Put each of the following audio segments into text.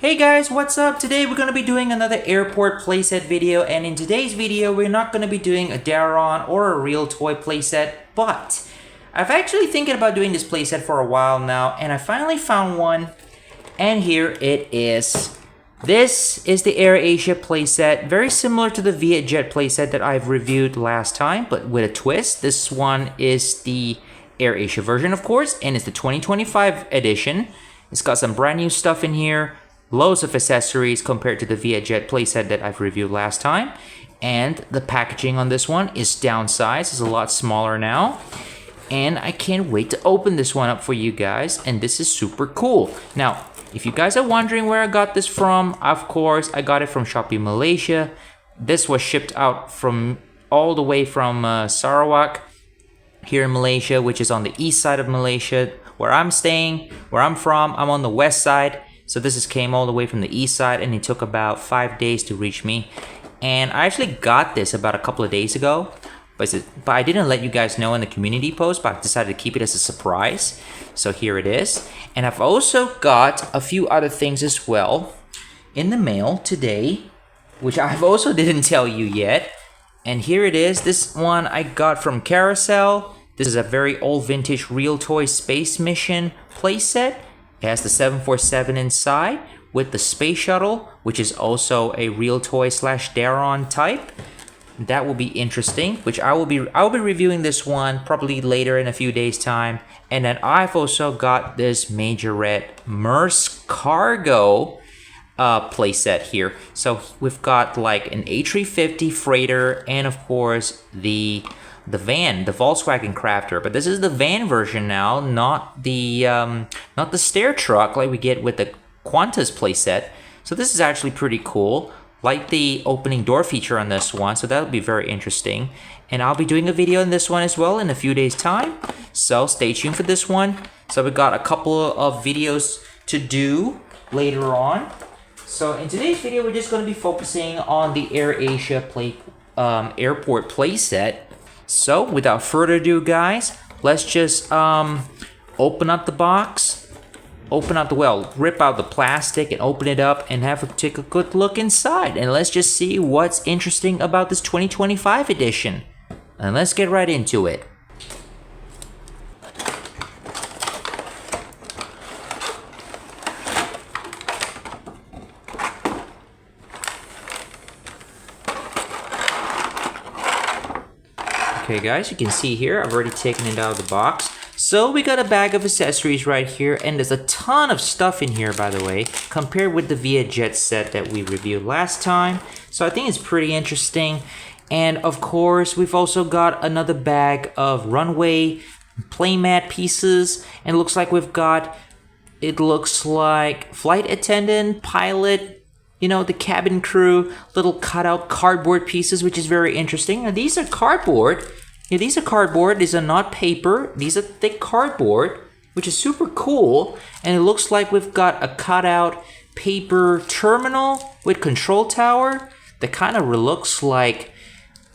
Hey guys, what's up? Today we're going to be doing another airport playset video, and in today's video we're not going to be doing a Daron or a real toy playset, but I've actually thinking about doing this playset for a while now, and I finally found one, and here it is. This is the AirAsia playset, very similar to the Vietjet playset that I've reviewed last time, but with a twist. This one is the AirAsia version, of course, and it's the 2025 edition. It's got some brand new stuff in here. Loads of accessories compared to the Vietjet playset that I've reviewed last time. And the packaging on this one is downsized. It's a lot smaller now. And I can't wait to open this one up for you guys. And this is super cool. Now, if you guys are wondering where I got this from, of course, I got it from Shopee Malaysia. This was shipped out from all the way from Sarawak here in Malaysia, which is on the east side of Malaysia. Where I'm staying, where I'm from, I'm on the west side. So this came all the way from the east side, and it took about 5 days to reach me. And I actually got this about a couple of days ago, but I didn't let you guys know in the community post, but I decided to keep it as a surprise. So here it is. And I've also got a few other things as well in the mail today, which I've also didn't tell you yet. And here it is. This one I got from Carousel. This is a very old vintage real toy space mission playset. It has the 747 inside with the space shuttle, which is also a real toy slash Daron type. That will be interesting, which I'll be reviewing this one probably later in a few days time. And then I've also got this Majorette Merce Cargo playset here. So we've got like an A350 freighter and of course the van, the Volkswagen Crafter, but this is the van version now, not the stair truck like we get with the Qantas playset. So this is actually pretty cool. Like the opening door feature on this one, so that'll be very interesting. And I'll be doing a video on this one as well in a few days time, so stay tuned for this one. So we got a couple of videos to do later on. So in today's video, we're just going to be focusing on the AirAsia airport playset. So, without further ado, guys, let's just open up the box, rip out the plastic and open it up and take a good look inside. And let's just see what's interesting about this 2025 edition. And let's get right into it. Okay guys, you can see here, I've already taken it out of the box. So we got a bag of accessories right here, and there's a ton of stuff in here, by the way, compared with the Vietjet set that we reviewed last time. So I think it's pretty interesting. And of course, we've also got another bag of runway playmat pieces, and it looks like flight attendant, pilot, you know, the cabin crew, little cutout cardboard pieces, which is very interesting. Now, these are cardboard. Yeah, these are cardboard. These are not paper. These are thick cardboard, which is super cool. And it looks like we've got a cutout paper terminal with control tower that kind of looks like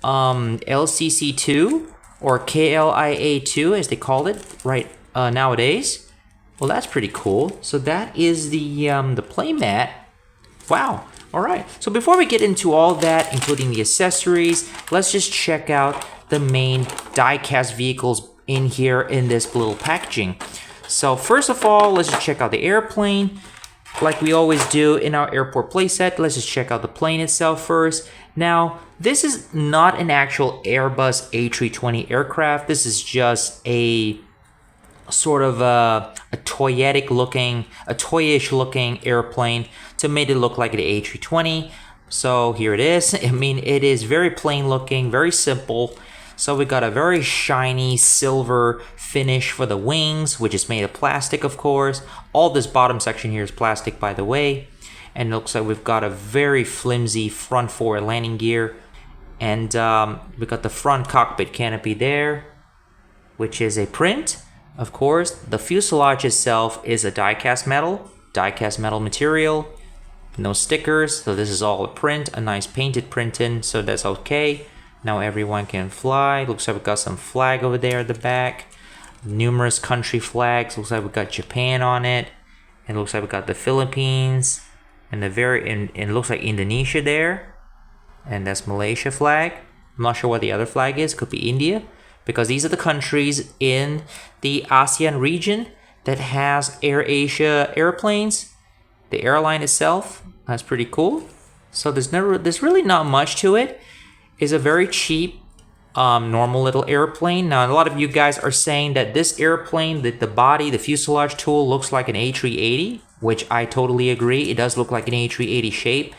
LCC2 or KLIA2, as they call it right nowadays. Well, that's pretty cool. So that is the playmat. Wow. All right. So before we get into all that, including the accessories, let's just check out the main die-cast vehicles in here in this little packaging. So first of all, let's just check out the airplane. Like we always do in our airport playset, let's just check out the plane itself first. Now, this is not an actual Airbus A320 aircraft. This is just a sort of a toyish looking airplane to make it look like an A320. So here it is. I mean, it is very plain looking, very simple. So we got a very shiny silver finish for the wings, which is made of plastic, of course. All this bottom section here is plastic, by the way. And it looks like we've got a very flimsy front forward landing gear. And we got the front cockpit canopy there, which is a print. Of course, the fuselage itself is a die-cast metal material. No stickers, so this is all a print, a nice painted print in, so that's okay. Now everyone can fly. Looks like we got some flag over there at the back. Numerous country flags. Looks like we got Japan on it. It looks like we got the Philippines, and it looks like Indonesia there, and that's Malaysia flag. I'm not sure what the other flag is. Could be India, because these are the countries in the ASEAN region that has AirAsia airplanes. The airline itself, that's pretty cool. So there's really not much to it. It's a very cheap, normal little airplane. Now, a lot of you guys are saying that this airplane, the body, the fuselage tool looks like an A380, which I totally agree. It does look like an A380 shape,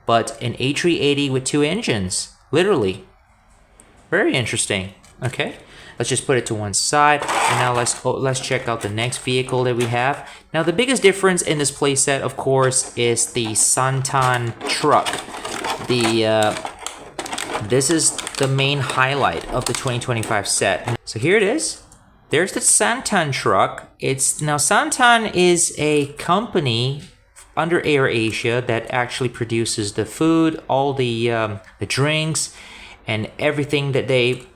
but an A380 with 2 engines, literally. Very interesting. Okay, let's just put it to one side, and now let's check out the next vehicle that we have. Now, the biggest difference in this playset, of course, is the Santan truck. This is the main highlight of the 2025 set. So here it is. There's the Santan truck. Now Santan is a company under AirAsia that actually produces the food, all the drinks, and everything that they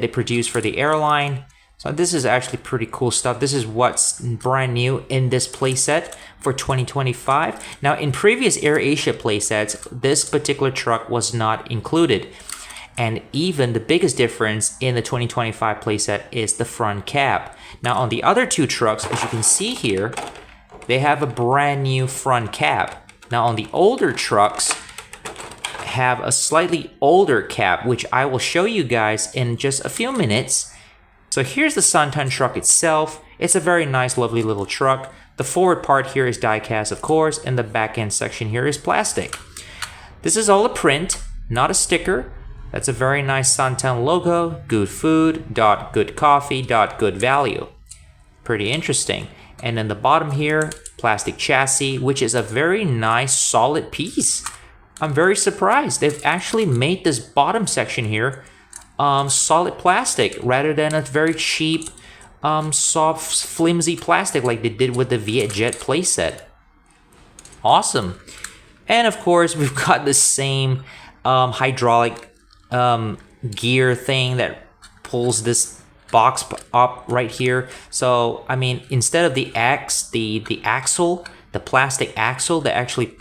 produce for the airline. So this is actually pretty cool stuff. This is what's brand new in this playset for 2025. Now, in previous AirAsia playsets, this particular truck was not included. And even the biggest difference in the 2025 playset is the front cab. Now, on the other 2 trucks, as you can see here, they have a brand new front cab. Now, on the older trucks, have a slightly older cab, which I will show you guys in just a few minutes. So here's the Santan truck itself. It's a very nice, lovely little truck. The forward part here is die-cast, of course, and the back end section here is plastic. This is all a print, not a sticker. That's a very nice Santan logo. Good food, good coffee, good value. Pretty interesting. And then the bottom here, plastic chassis, which is a very nice, solid piece. I'm very surprised. They've actually made this bottom section here solid plastic rather than a very cheap, soft, flimsy plastic like they did with the Vietjet playset. Awesome. And of course, we've got the same hydraulic gear thing that pulls this box up right here. So, I mean, instead of the axle, the plastic axle that actually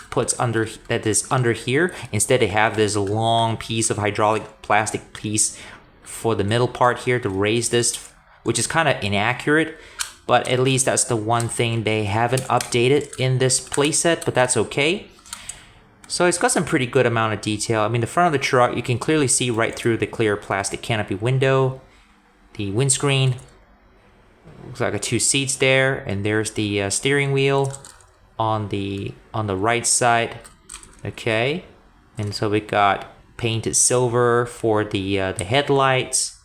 that is under here, instead they have this long piece of hydraulic plastic piece for the middle part here to raise this, which is kind of inaccurate, but at least that's the one thing they haven't updated in this playset, but that's okay. So it's got some pretty good amount of detail. I mean, the front of the truck, you can clearly see right through the clear plastic canopy window, the windscreen. Looks like 2 seats there, and there's the steering wheel on the right side. Okay, and so we got painted silver for the headlights,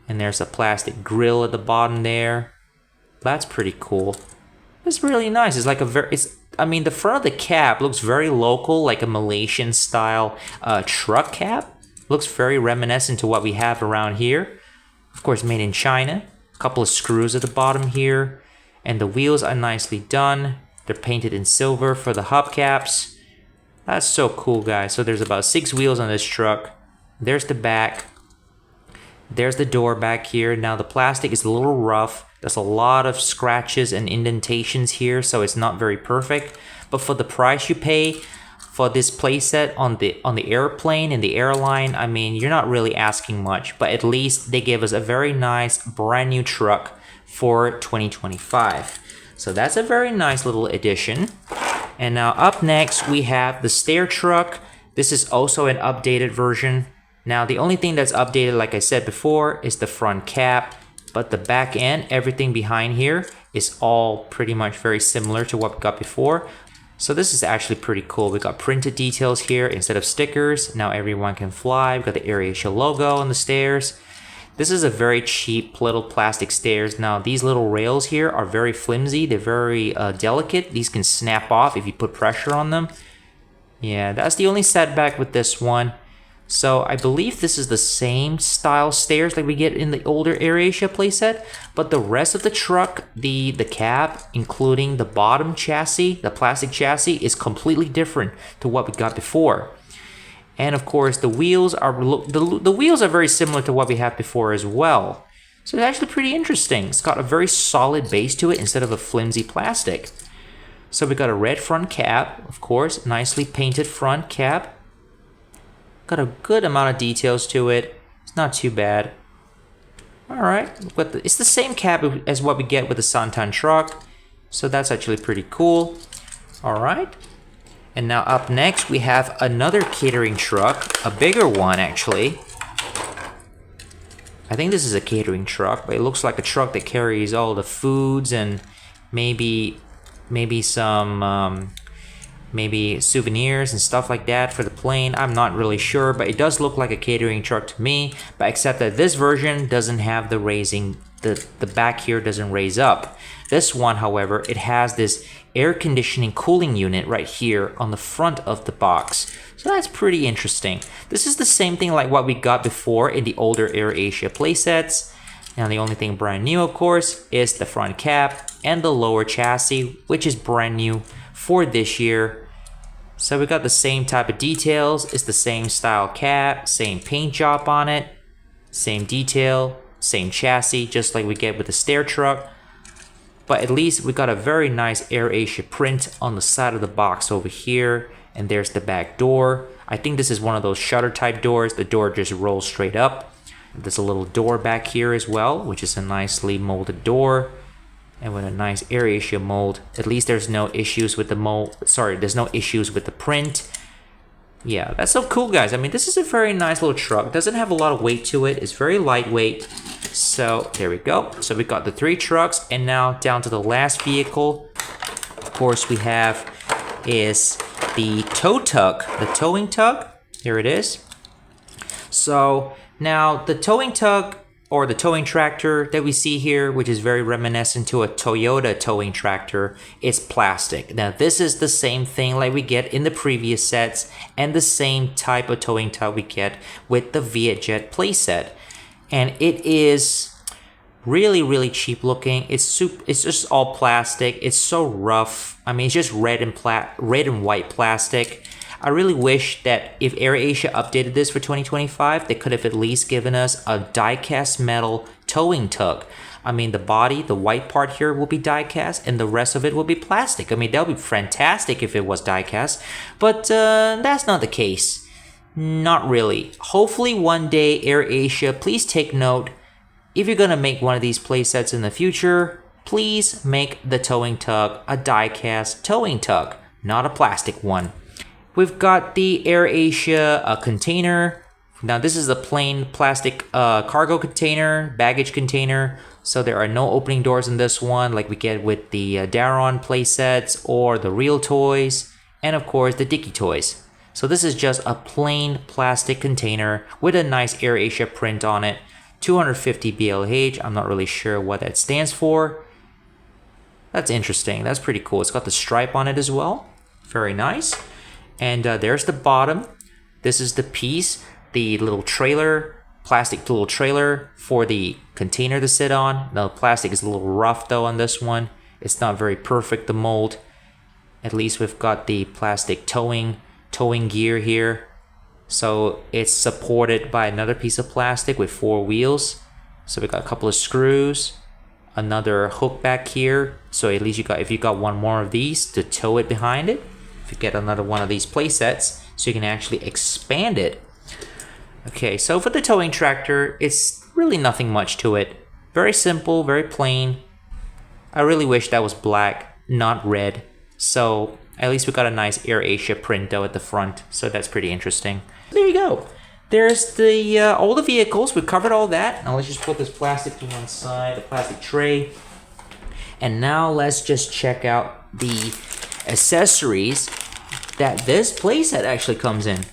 and there's a plastic grill at the bottom there. That's pretty cool. It's really nice. It's like I mean, the front of the cab looks very local, like a Malaysian style truck cab. Looks very reminiscent to what we have around here. Of course, made in China. A couple of screws at the bottom here, and the wheels are nicely done. They're painted in silver for the hubcaps. That's so cool, guys. So there's about 6 wheels on this truck. There's the back. There's the door back here. Now the plastic is a little rough. There's a lot of scratches and indentations here, so it's not very perfect. But for the price you pay for this playset on the airplane and the airline, I mean, you're not really asking much. But at least they give us a very nice brand new truck for 2025. So that's a very nice little addition. And now up next, we have the stair truck. This is also an updated version. Now, the only thing that's updated, like I said before, is the front cap. But the back end, everything behind here, is all pretty much very similar to what we got before. So this is actually pretty cool. We got printed details here instead of stickers. Now everyone can fly. We got the AirAsia logo on the stairs. This is a very cheap little plastic stairs. Now these little rails here are very flimsy. They're very delicate. These can snap off if you put pressure on them. Yeah, that's the only setback with this one. So I believe this is the same style stairs like we get in the older AirAsia playset, but the rest of the truck, the cab, including the bottom chassis, the plastic chassis, is completely different to what we got before. And of course, the wheels are very similar to what we had before as well. So it's actually pretty interesting. It's got a very solid base to it instead of a flimsy plastic. So we got a red front cap, of course, nicely painted front cap. Got a good amount of details to it. It's not too bad. Alright, it's the same cap as what we get with the Santan truck. So that's actually pretty cool. Alright. And now up next we have another catering truck. A bigger one actually. I think this is a catering truck, but it looks like a truck that carries all the foods and maybe some maybe souvenirs and stuff like that for the plane. I'm not really sure, but it does look like a catering truck to me, but except that this version doesn't have the raising, the back here doesn't raise up. This one, however, it has this air conditioning cooling unit right here on the front of the box. So that's pretty interesting. This is the same thing like what we got before in the older AirAsia playsets. Now the only thing brand new, of course, is the front cap and the lower chassis, which is brand new for this year. So we got the same type of details. It's the same style cap, same paint job on it, same detail, same chassis, just like we get with the stair truck. But at least we got a very nice AirAsia print on the side of the box over here. And there's the back door. I think this is one of those shutter type doors. The door just rolls straight up. There's a little door back here as well, which is a nicely molded door. And with a nice AirAsia mold. At least there's no issues with the mold. Sorry, there's no issues with the print. Yeah, that's so cool, guys. I mean, this is a very nice little truck. It doesn't have a lot of weight to it. It's very lightweight. So there we go. So we got the 3 trucks, and now down to the last vehicle. Of course, we have is the tow tug, the towing tug. Here it is. So now the towing tug or the towing tractor that we see here, which is very reminiscent to a Toyota towing tractor, is plastic. Now this is the same thing like we get in the previous sets and the same type of towing tug we get with the Vietjet playset. And it is really cheap looking. It's just all plastic. It's so rough. I mean, it's just red and white plastic. I really wish that if AirAsia updated this for 2025, they could have at least given us a die-cast metal towing tug. I mean, the body, the white part here will be die-cast, and the rest of it will be plastic. I mean, that would be fantastic if it was die-cast, but that's not the case. Not really. Hopefully one day, AirAsia, please take note. If you're gonna make one of these playsets in the future, please make the towing tug a die-cast towing tug, not a plastic one. We've got the AirAsia container. Now this is a plain plastic cargo container, baggage container. So there are no opening doors in this one like we get with the Daron playsets or the Real Toys, and of course the Dicky Toys. So this is just a plain plastic container with a nice AirAsia print on it. 250 BLH, I'm not really sure what that stands for. That's interesting, that's pretty cool. It's got the stripe on it as well, very nice. And there's the bottom. This is the piece, the little trailer, plastic little trailer for the container to sit on. Now the plastic is a little rough though on this one. It's not very perfect, the mold. At least we've got the plastic towing gear here. So it's supported by another piece of plastic with 4 wheels. So we got a couple of screws, another hook back here. So at least if you got one more of these to tow it behind it. If you get another one of these playsets, so you can actually expand it. Okay, so for the towing tractor, it's really nothing much to it. Very simple, very plain. I really wish that was black, not red. So at least we got a nice AirAsia print though at the front, so that's pretty interesting. There you go. There's the all the vehicles. We covered all that. Now let's just put this plastic to one side, the plastic tray. And now let's just check out the accessories that this playset actually comes in.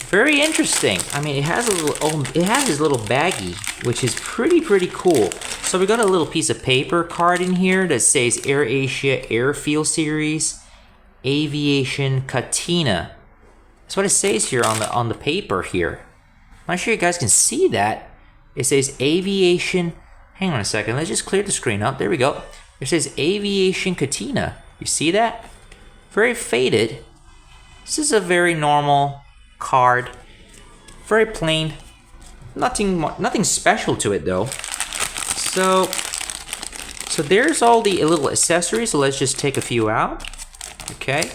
Very interesting. I mean, it has this little baggie, which is pretty cool. So we got a little piece of paper card in here that says AirAsia Airfield Series Aviation Katina. That's what it says here on the paper here. I'm not sure you guys can see that. It says Aviation. Hang on a second. Let's just clear the screen up. There we go. It says Aviation Katina. You see that? Very faded. This is a very normal card. Very plain. Nothing special to it though. So So there's all the little accessories. So let's just take a few out. Okay.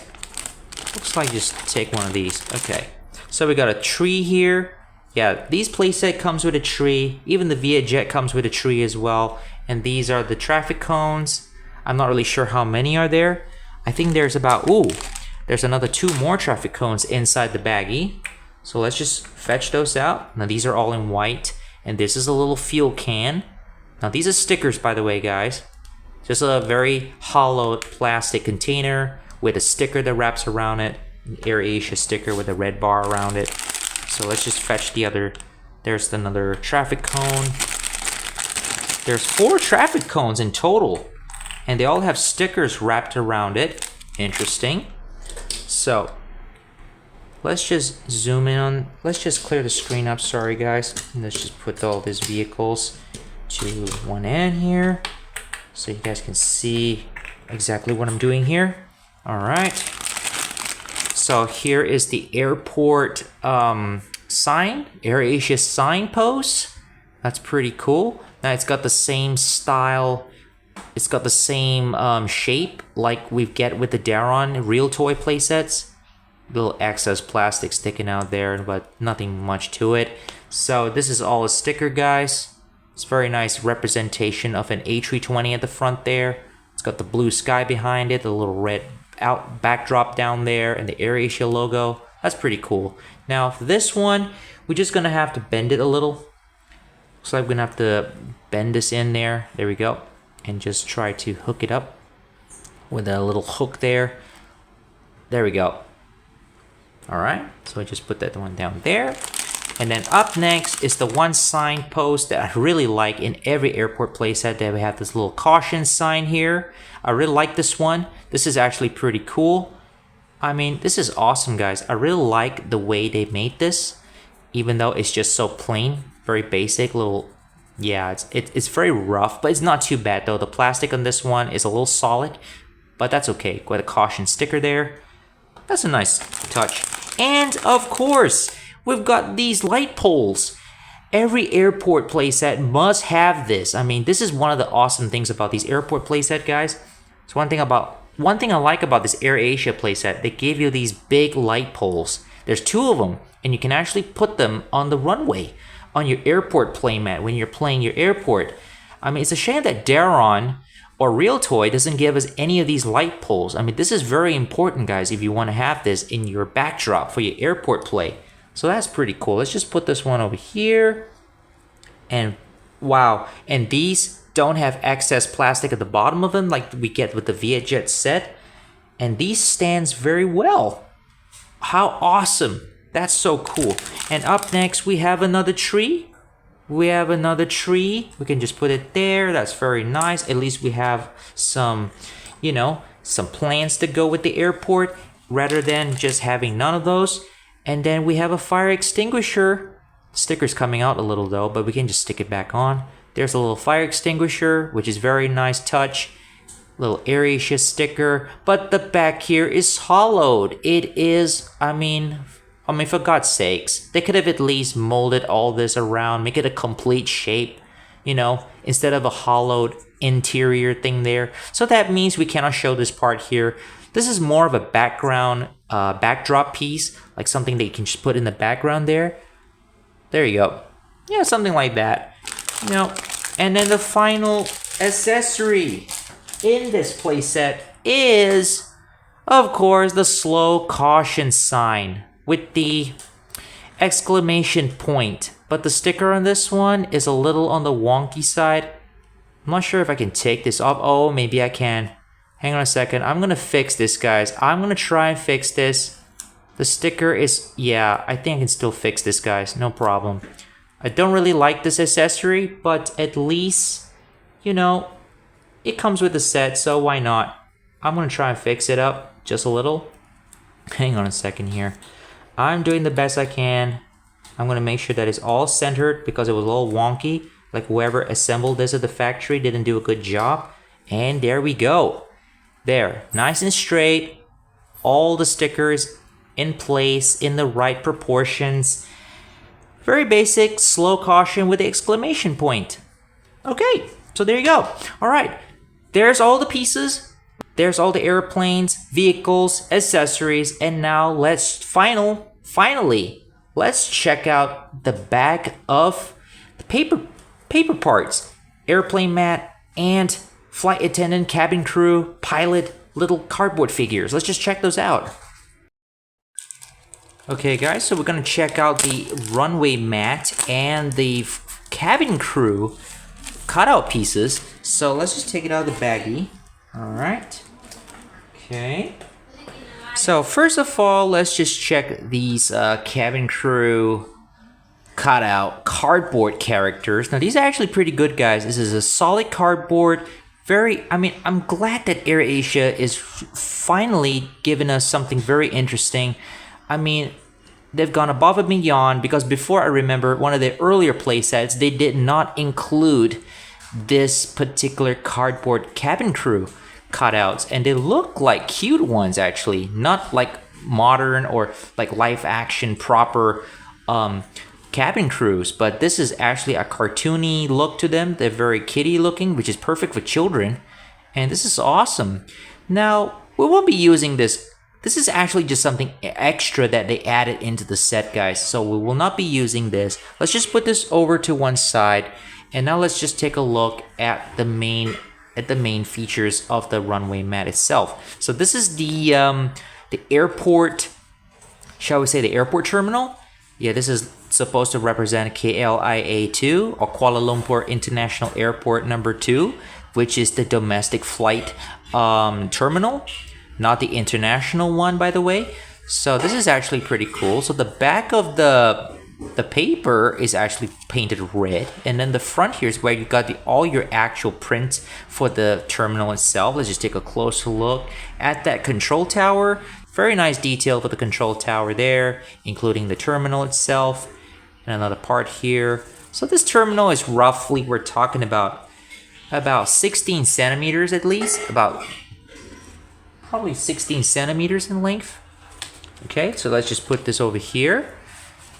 Looks like just take one of these. Okay. So we got a tree here. Yeah, these playset comes with a tree. Even the Vietjet comes with a tree as well. And these are the traffic cones. I'm not really sure how many are there. I think there's about, ooh, there's another 2 more traffic cones inside the baggie. So let's just fetch those out. Now these are all in white. And this is a little fuel can. Now these are stickers, by the way, guys. Just a very hollow plastic container with a sticker that wraps around it. An AirAsia sticker with a red bar around it. So let's just fetch the other. There's another traffic cone. There's 4 traffic cones in total. And they all have stickers wrapped around it. Interesting. So let's just zoom in on, let's just clear the screen up. Sorry guys. Let's just put all these vehicles to one end here so you guys can see exactly what I'm doing here. All right. So here is the airport sign, AirAsia signpost. That's pretty cool. Now it's got the same style. It's got the same shape like we get with the Daron real toy playsets. Little excess plastic sticking out there, but nothing much to it. So this is all a sticker, guys. It's very nice representation of an A320 at the front there. It's got the blue sky behind it, the little red out backdrop down there, and the AirAsia logo. That's pretty cool. Now for this one, we're just gonna have to bend it a little. Looks like we're gonna have to bend this in there. There we go. And just try to hook it up with a little hook there. There we go. All right, so I just put that one down there. And then up next is the one signpost that I really like in every airport playset. That we have this little caution sign here. I really like this one. This is actually pretty cool. I mean, this is awesome, guys. I really like the way they made this, even though it's just so plain, very basic little. Yeah, it's very rough, but it's not too bad though. The plastic on this one is a little solid, but that's okay. Got a caution sticker there. That's a nice touch. And of course, we've got these light poles. Every airport playset must have this. I mean, this is one of the awesome things about these airport playset, guys. It's one thing I like about this AirAsia playset. They give you these big light poles. There's 2 of them, and you can actually put them on the runway, on your airport playmat when you're playing your airport. I mean, it's a shame that Daron or Real Toy doesn't give us any of these light poles. I mean, this is very important, guys, if you want to have this in your backdrop for your airport play. So that's pretty cool. Let's just put this one over here. And wow, and these don't have excess plastic at the bottom of them like we get with the Vietjet set. And these stands very well. How awesome. That's so cool. And up next, we have another tree. We have another tree. We can just put it there. That's very nice. At least we have some, you know, some plans to go with the airport rather than just having none of those. And then we have a fire extinguisher. Sticker's coming out a little though, but we can just stick it back on. There's a little fire extinguisher, which is very nice touch. Little AirAsia sticker, but the back here is hollowed. It is, I mean, for God's sakes, they could have at least molded all this around, make it a complete shape, you know, instead of a hollowed interior thing there. So that means we cannot show this part here. This is more of a background, backdrop piece, like something that you can just put in the background there. There you go. Yeah, something like that. You know, and then the final accessory in this playset is, of course, the slow caution sign with the exclamation point. But the sticker on this one is a little on the wonky side. I'm not sure if I can take this off. Oh, maybe I can. Hang on a second. I'm gonna fix this, guys. I'm gonna try and fix this. The sticker is, yeah, I think I can still fix this, guys. No problem. I don't really like this accessory, but at least, you know, it comes with the set, so why not? I'm gonna try and fix it up just a little. Hang on a second here. I'm doing the best I can. I'm gonna make sure that it's all centered because it was a little wonky. Like whoever assembled this at the factory didn't do a good job. And there we go. There, nice and straight. All the stickers in place, in the right proportions. Very basic, slow caution with the exclamation point. Okay, so there you go. All right, there's all the pieces. There's all the airplanes, vehicles, accessories, and now let's finally, let's check out the bag of the paper parts. Airplane mat and flight attendant, cabin crew, pilot, little cardboard figures. Let's just check those out. Okay guys, so we're gonna check out the runway mat and the cabin crew cutout pieces. So let's just take it out of the baggie. Alright. Okay. So first of all, let's just check these cabin crew cutout cardboard characters. Now these are actually pretty good, guys. This is a solid cardboard. I'm glad that AirAsia is finally giving us something very interesting. I mean, they've gone above and beyond, because before, I remember one of the earlier playsets, they did not include this particular cardboard cabin crew cutouts, and they look like cute ones actually, not like modern or like live action proper cabin crews, but this is actually a cartoony look to them. They're very kiddie looking, which is perfect for children, and this is awesome. Now we won't be using this. This is actually just something extra that they added into the set, guys, so we will not be using this. Let's just put this over to one side, and now let's just take a look at the main features of the runway mat itself. So this is the airport, shall we say the airport terminal? Yeah, this is supposed to represent KLIA2, or Kuala Lumpur International Airport number 2, which is the domestic flight terminal, not the international one, by the way. So this is actually pretty cool. So the back of the paper is actually painted red, and then the front here is where you got all your actual prints for the terminal itself. Let's just take a closer look at that control tower. Very nice detail for the control tower there, including the terminal itself, and another part here. So this terminal is roughly, we're talking about 16 centimeters at least, probably 16 centimeters in length. Okay, so let's just put this over here.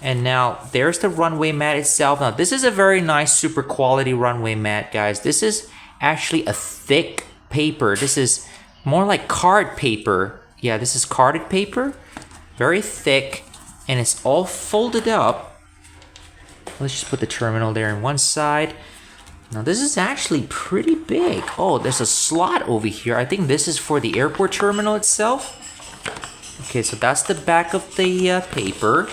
And now there's the runway mat itself. Now this is a very nice, super quality runway mat, guys. This is actually a thick paper. This is more like card paper. Yeah, this is carded paper, very thick, and it's all folded up. Let's just put the terminal there on one side. Now this is actually pretty big. Oh, there's a slot over here. I think this is for the airport terminal itself. Okay, so that's the back of the paper.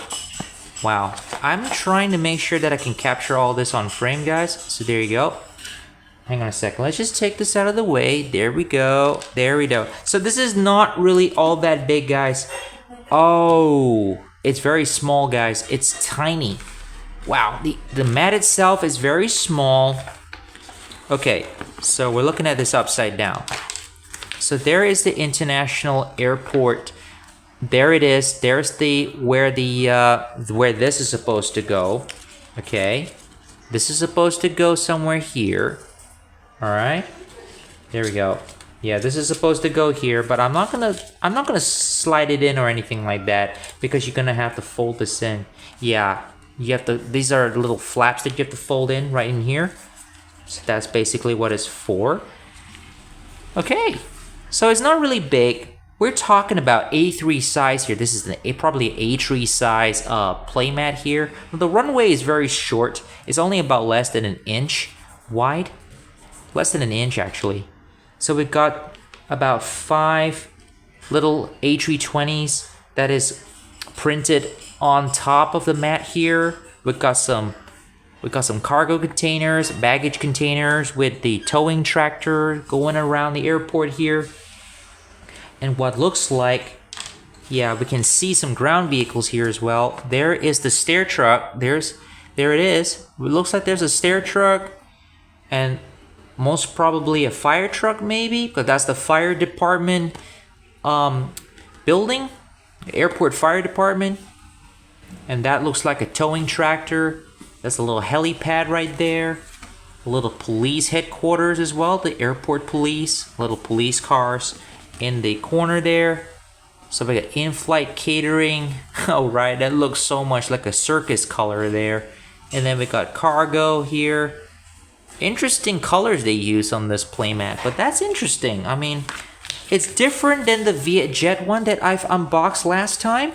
Wow, I'm trying to make sure that I can capture all this on frame, guys. So there you go. Hang on a second, let's just take this out of the way. There we go, there we go. So this is not really all that big, guys. Oh, it's very small, guys. It's tiny. Wow, the mat itself is very small. Okay, so we're looking at this upside down. So there is the international airport. There it is. There's where this is supposed to go. Okay, this is supposed to go somewhere here. All right, there we go. Yeah, this is supposed to go here, but I'm not gonna slide it in or anything like that, because you're gonna have to fold this in. Yeah, you have to. These are little flaps that you have to fold in right in here. So that's basically what it's for. Okay, so it's not really big. We're talking about A3 size here. This is probably an A3 size playmat here. The runway is very short. It's only about less than an inch wide. Less than an inch, actually. So we've got about 5 little A320s that is printed on top of the mat here. We've got some cargo containers, baggage containers with the towing tractor going around the airport here. And what looks like, yeah, we can see some ground vehicles here as well. There is the stair truck. There it is. It looks like there's a stair truck, and most probably a fire truck, maybe, because that's the fire department building, the airport fire department. And that looks like a towing tractor. That's a little helipad right there. A little police headquarters as well, the airport police, little police cars in the corner there. So we got in-flight catering. Oh, right, that looks so much like a circus color there. And then we got cargo here. interesting colors they use on this playmat, but that's interesting. I mean, it's different than the Vietjet one that I've unboxed last time.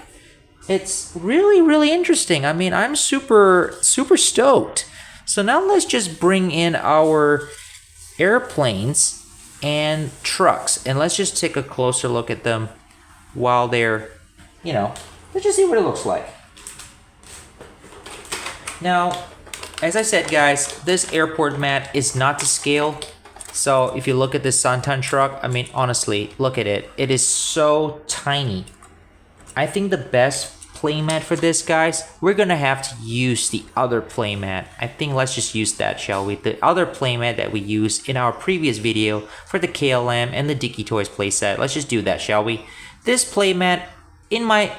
It's really, really interesting. I mean, I'm super stoked. So now let's just bring in our airplanes and trucks, and let's just take a closer look at them while they're, let's just see what it looks like. Now, as I said, guys, this airport mat is not to scale. So if you look at this Santan truck, I mean, honestly, look at it. It is so tiny. I think the best playmat for this, guys, we're gonna have to use the other playmat. I think let's just use that, shall we? The other playmat that we used in our previous video for the KLM and the Dicky Toys playset. Let's just do that, shall we? This playmat, in my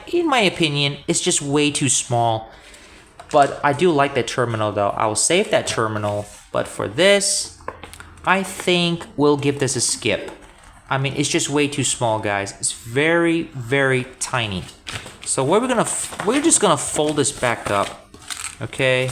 opinion, is just way too small. But I do like that terminal though. I will save that terminal. But for this, I think we'll give this a skip. I mean, it's just way too small, guys. It's very, very tiny. So we're just gonna fold this back up, okay?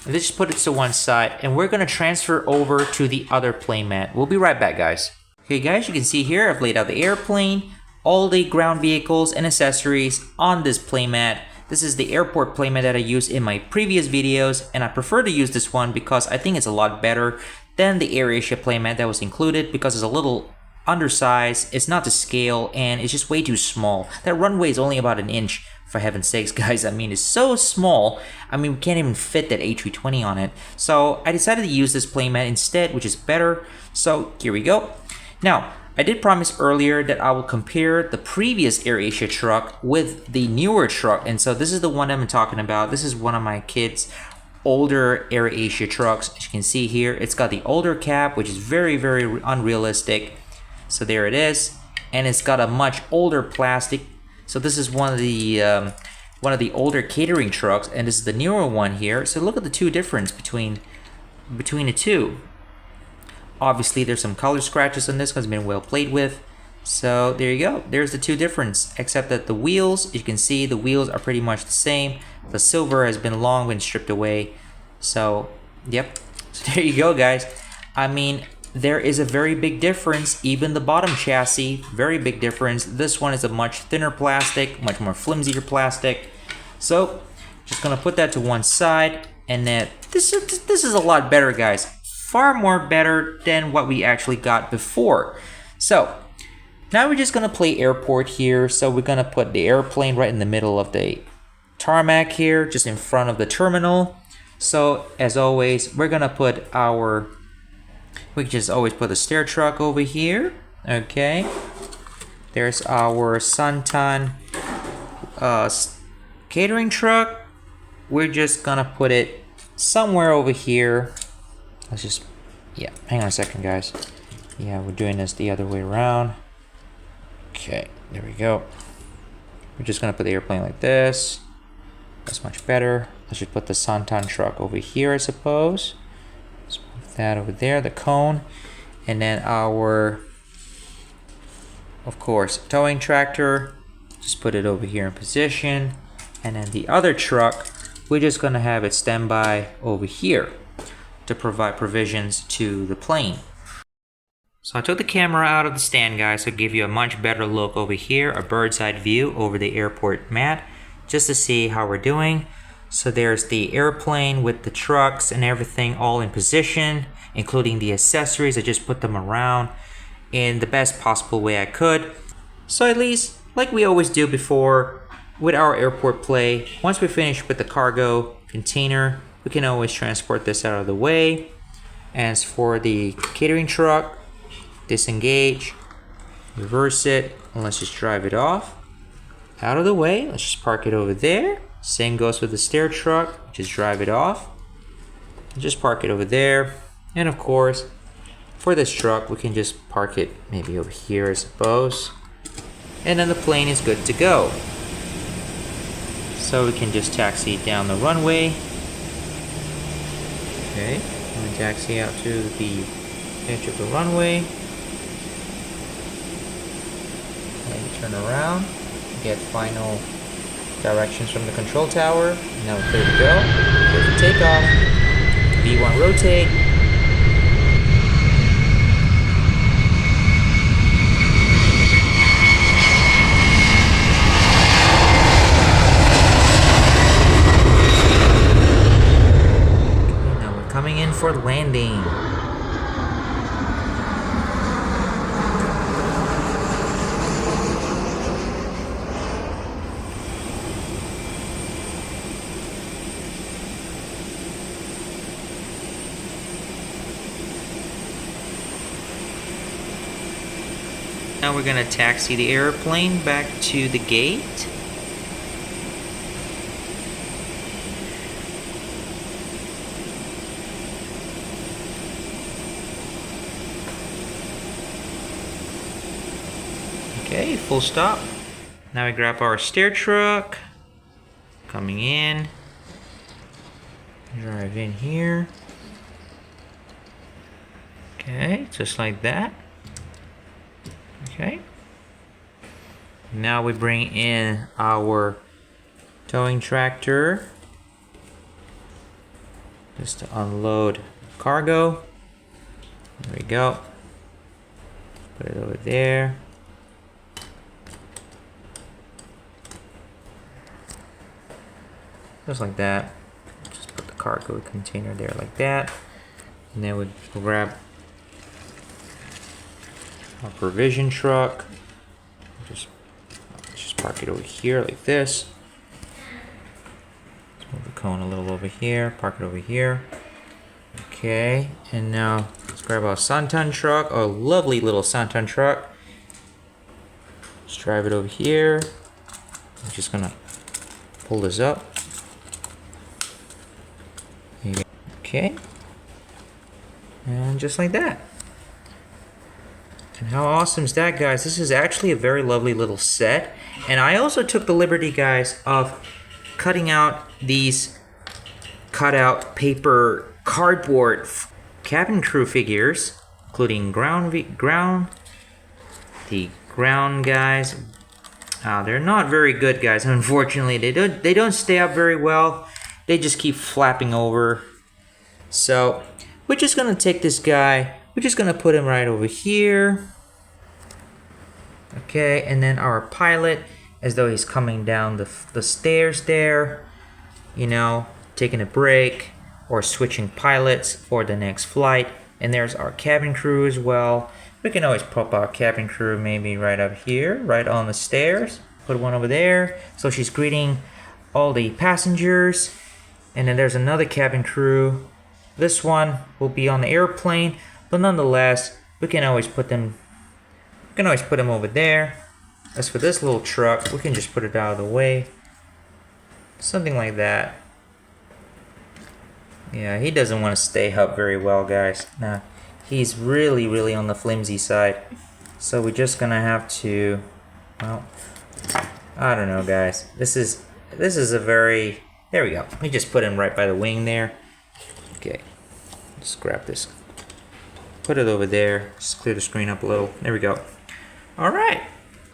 And just put it to one side, and we're gonna transfer over to the other playmat. We'll be right back, guys. Okay, guys, you can see here I've laid out the airplane, all the ground vehicles and accessories on this playmat. This is the airport playmat that I used in my previous videos, and I prefer to use this one because I think it's a lot better than the AirAsia playmat that was included because it's a little undersized, it's not to scale, and it's just way too small. That runway is only about an inch, for heaven's sakes, guys. I mean, it's so small. I mean, we can't even fit that A320 on it. So I decided to use this playmat instead, which is better. So here we go. Now, I did promise earlier that I will compare the previous AirAsia truck with the newer truck, and so this is the one I'm talking about. This is one of my kids' older AirAsia trucks. As you can see here, it's got the older cap, which is very, very unrealistic. So there it is, and it's got a much older plastic. So this is one of the older catering trucks, and this is the newer one here. So look at the two difference between the two. Obviously, there's some color scratches on this because it's been well played with. So there you go. There's the two difference, except that the wheels, you can see the wheels are pretty much the same. The silver has been stripped away. So, yep. So there you go, guys. I mean, there is a very big difference. Even the bottom chassis, very big difference. This one is a much thinner plastic, much more flimsier plastic. So, just gonna put that to one side, and then this is a lot better, guys. Far more better than what we actually got before. So now we're just gonna play airport here. So we're gonna put the airplane right in the middle of the tarmac here, just in front of the terminal. So as always, we just always put the stair truck over here. Okay, there's our Santan catering truck. We're just gonna put it somewhere over here. Let's just, hang on a second, guys. Yeah, we're doing this the other way around. Okay, there we go. We're just gonna put the airplane like this. That's much better. Let's just put the Santan truck over here, I suppose. Let's put that over there, the cone. And then our, of course, towing tractor. Just put it over here in position. And then the other truck, we're just gonna have it stand by over here to provide provisions to the plane. So I took the camera out of the stand, guys, to give you a much better look over here, a bird's eye view over the airport mat, just to see how we're doing. So there's the airplane with the trucks and everything all in position, including the accessories. I just put them around in the best possible way I could. So at least, like we always do before with our airport play, once we finish with the cargo container, we can always transport this out of the way. As for the catering truck, disengage, reverse it, and let's just drive it off. Out of the way, let's just park it over there. Same goes with the stair truck, just drive it off. Just park it over there. And of course, for this truck, we can just park it maybe over here, I suppose. And then the plane is good to go. So we can just taxi down the runway. Okay, and taxi out to the edge of the runway. And turn around, get final directions from the control tower. Now we're clear to go. Clear for takeoff. V1 rotate. for landing. Now we're gonna taxi the airplane back to the gate. Okay, full stop. Now we grab our stair truck, coming in, drive in here. Okay, just like that. Okay. Now we bring in our towing tractor just to unload cargo. There we go. Put it over there. Just like that. Just put the cargo container there like that. And then we grab our provision truck. Just park it over here like this. Let's move the cone a little over here. Park it over here. Okay, and now let's grab our Santan truck, our lovely little Santan truck. Let's drive it over here. I'm just gonna pull this up. Okay, and just like that. And how awesome is that, guys? This is actually a very lovely little set. And I also took the liberty, guys, of cutting out these cutout paper cardboard cabin crew figures, including the ground guys. They're not very good, guys. Unfortunately, they don't stay up very well. They just keep flapping over. So we're just gonna take this guy. We're just gonna put him right over here. Okay, and then our pilot, as though he's coming down the stairs there, you know, taking a break or switching pilots for the next flight. And there's our cabin crew as well. We can always pop our cabin crew maybe right up here, right on the stairs. Put one over there. So she's greeting all the passengers. And then there's another cabin crew. This one will be on the airplane. But nonetheless, we can always put them over there. As for this little truck, we can just put it out of the way. Something like that. Yeah, he doesn't want to stay up very well, guys. Nah, he's really on the flimsy side. So we're just gonna have to, well, I don't know, guys. This is a very, there we go. We just put him right by the wing there. Okay, just grab this. Put it over there. Just clear the screen up a little. There we go. All right.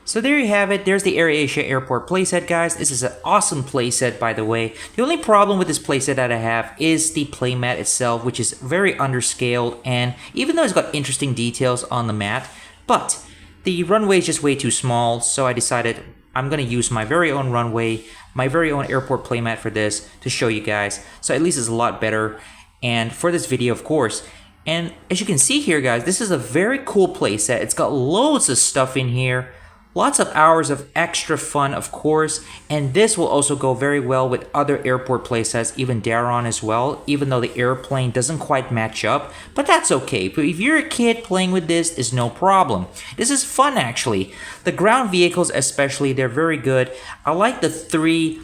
So there you have it. There's the AirAsia Airport playset, guys. This is an awesome playset, by the way. The only problem with this playset that I have is the playmat itself, which is very underscaled, and even though it's got interesting details on the mat, but the runway is just way too small, so I decided I'm gonna use my very own runway, my very own airport playmat for this to show you guys. So at least it's a lot better. And for this video, of course. And as you can see here, guys, this is a very cool playset. It's got loads of stuff in here. Lots of hours of extra fun, of course, and this will also go very well with other airport playsets, even Daron as well, even though the airplane doesn't quite match up, but that's okay. But if you're a kid, playing with this is no problem. This is fun, actually. The ground vehicles especially, they're very good. I like the three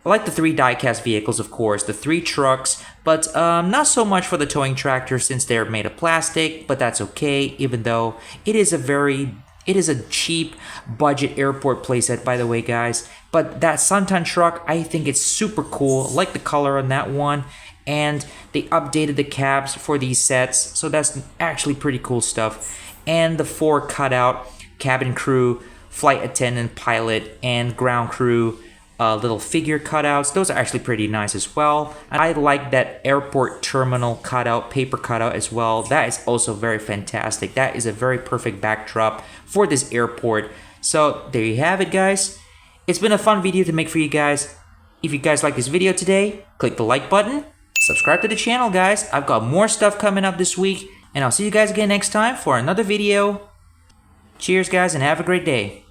diecast vehicles, of course, the 3 trucks, but not so much for the towing tractor since they're made of plastic, but that's okay, even though it is a cheap budget airport playset, by the way, guys. But that Santan truck, I think it's super cool. I like the color on that one. And they updated the cabs for these sets, so that's actually pretty cool stuff. And the 4 cutout cabin crew, flight attendant, pilot, and ground crew little figure cutouts. Those are actually pretty nice as well. And I like that airport terminal cutout, paper cutout as well. That is also very fantastic. That is a very perfect backdrop for this airport. So there you have it, guys. It's been a fun video to make for you guys. If you guys like this video today, click the like button, subscribe to the channel, guys. I've got more stuff coming up this week, and I'll see you guys again next time for another video. Cheers, guys, and have a great day.